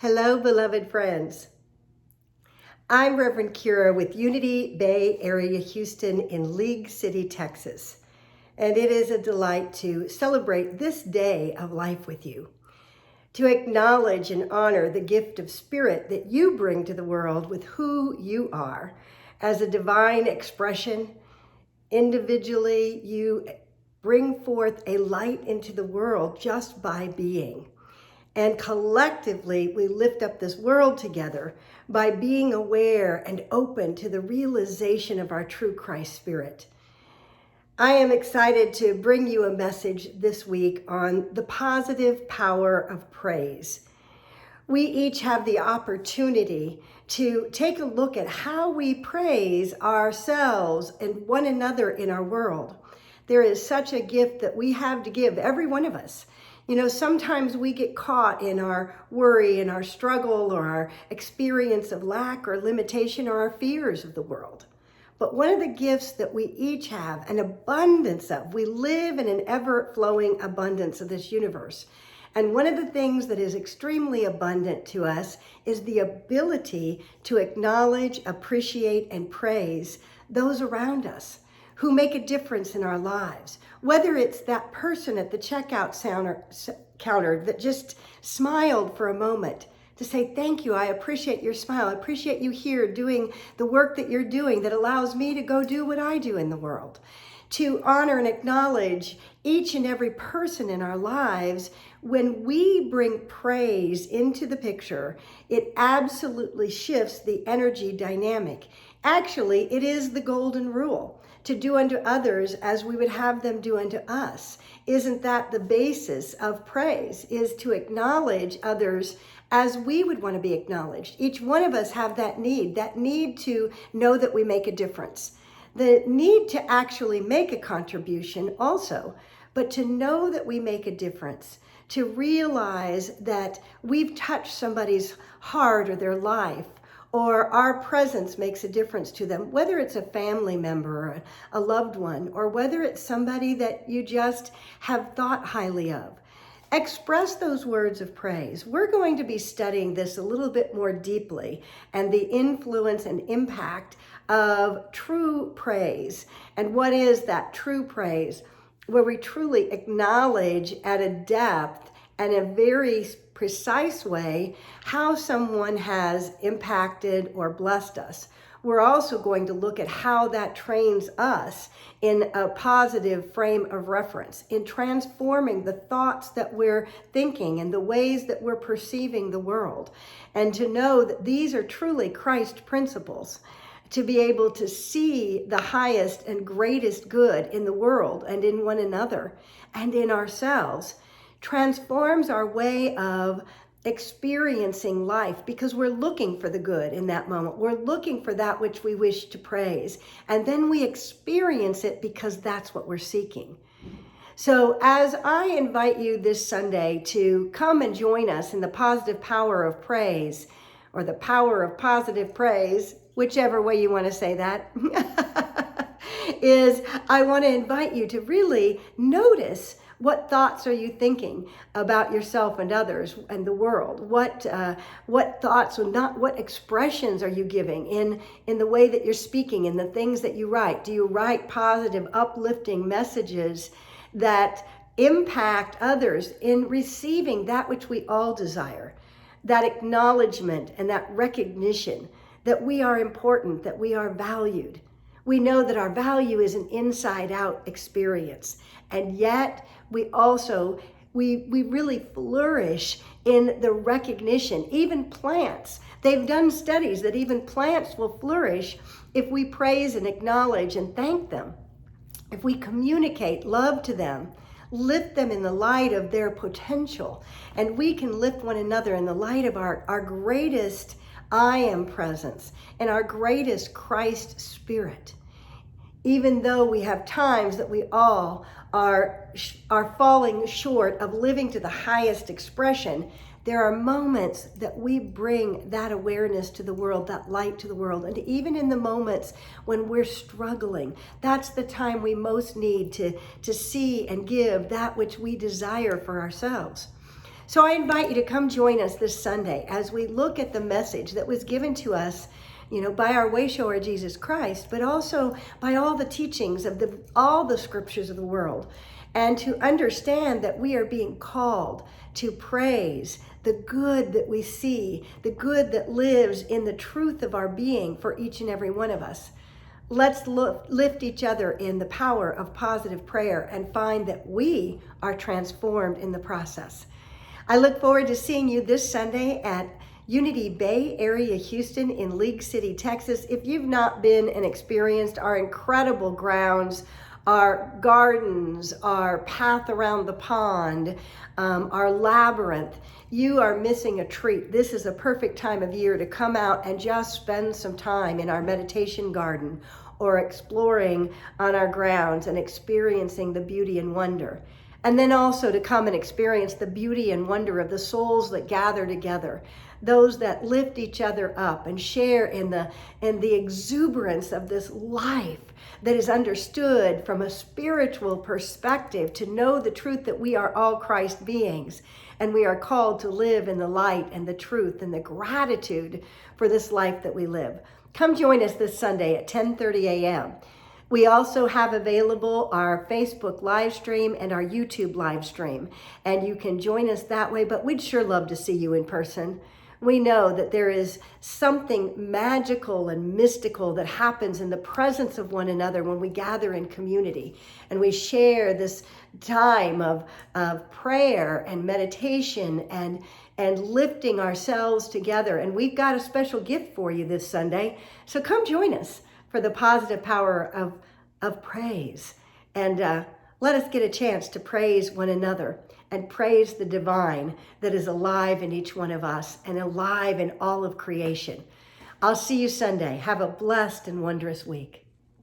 Hello, beloved friends. I'm Reverend Kyra with Unity Bay Area Houston in League City, Texas. And it is a delight to celebrate this day of life with you, to acknowledge and honor the gift of spirit that you bring to the world with who you are as a divine expression. Individually, you bring forth a light into the world just by being. And collectively, we lift up this world together by being aware and open to the realization of our true Christ spirit. I am excited to bring you a message this week on the positive power of praise. We each have the opportunity to take a look at how we praise ourselves and one another in our world. There is such a gift that we have to give, every one of us. You know, sometimes we get caught in our worry and our struggle or our experience of lack or limitation or our fears of the world. But one of the gifts that we each have an abundance of, we live in an ever-flowing abundance of this universe. And one of the things that is extremely abundant to us is the ability to acknowledge, appreciate, and praise those around us who make a difference in our lives. Whether it's that person at the checkout counter that just smiled for a moment to say, thank you, I appreciate your smile. I appreciate you here doing the work that you're doing that allows me to go do what I do in the world. To honor and acknowledge each and every person in our lives. When we bring praise into the picture, it absolutely shifts the energy dynamic. Actually, it is the golden rule. To do unto others as we would have them do unto us. Isn't that the basis of praise? Is to acknowledge others as we would want to be acknowledged. Each one of us have that need to know that we make a difference. The need to actually make a contribution also, but to know that we make a difference, to realize that we've touched somebody's heart or their life, or our presence makes a difference to them, whether it's a family member or a loved one, or whether it's somebody that you just have thought highly of. Express those words of praise. We're going to be studying this a little bit more deeply and the influence and impact of true praise. And what is that true praise? Where we truly acknowledge at a depth and a very precise way how someone has impacted or blessed us. We're also going to look at how that trains us in a positive frame of reference, in transforming the thoughts that we're thinking and the ways that we're perceiving the world. And to know that these are truly Christ principles, to be able to see the highest and greatest good in the world and in one another and in ourselves, transforms our way of experiencing life, because we're looking for the good in that moment. We're looking for that which we wish to praise. And then we experience it because that's what we're seeking. So as I invite you this Sunday to come and join us in the positive power of praise, or the power of positive praise, whichever way you want to say that, is I want to invite you to really notice what thoughts are you thinking about yourself and others and the world? What thoughts or not? What expressions are you giving in the way that you're speaking, in the things that you write? Do you write positive, uplifting messages that impact others in receiving that which we all desire? That acknowledgement and that recognition that we are important, that we are valued. We know that our value is an inside-out experience, and yet we also, we really flourish in the recognition. Even plants, they've done studies that even plants will flourish if we praise and acknowledge and thank them. If we communicate love to them, lift them in the light of their potential, and we can lift one another in the light of our greatest I am presence and our greatest Christ spirit. Even though we have times that we all are falling short of living to the highest expression, there are moments that we bring that awareness to the world, that light to the world. And even in the moments when we're struggling, that's the time we most need to see and give that which we desire for ourselves. So I invite you to come join us this Sunday as we look at the message that was given to us, by our way shower Jesus Christ, but also by all the teachings of all the scriptures of the world, and to understand that we are being called to praise the good that we see, the good that lives in the truth of our being for each and every one of us. Let's lift each other in the power of positive prayer and find that we are transformed in the process. I look forward to seeing you this Sunday at Unity Bay Area Houston in League City, Texas. If you've not been and experienced our incredible grounds, our gardens, our path around the pond, our labyrinth, you are missing a treat. This is a perfect time of year to come out and just spend some time in our meditation garden or exploring on our grounds and experiencing the beauty and wonder. And then also to come and experience the beauty and wonder of the souls that gather together, those that lift each other up and share in the exuberance of this life that is understood from a spiritual perspective, to know the truth that we are all Christ beings and we are called to live in the light and the truth and the gratitude for this life that we live. Come join us this Sunday at 10:30 a.m. We also have available our Facebook live stream and our YouTube live stream, and you can join us that way, but we'd sure love to see you in person. We know that there is something magical and mystical that happens in the presence of one another when we gather in community and we share this time of prayer and meditation and lifting ourselves together. And we've got a special gift for you this Sunday, so come join us for the positive power of praise. And let us get a chance to praise one another and praise the divine that is alive in each one of us and alive in all of creation. I'll see you Sunday. Have a blessed and wondrous week.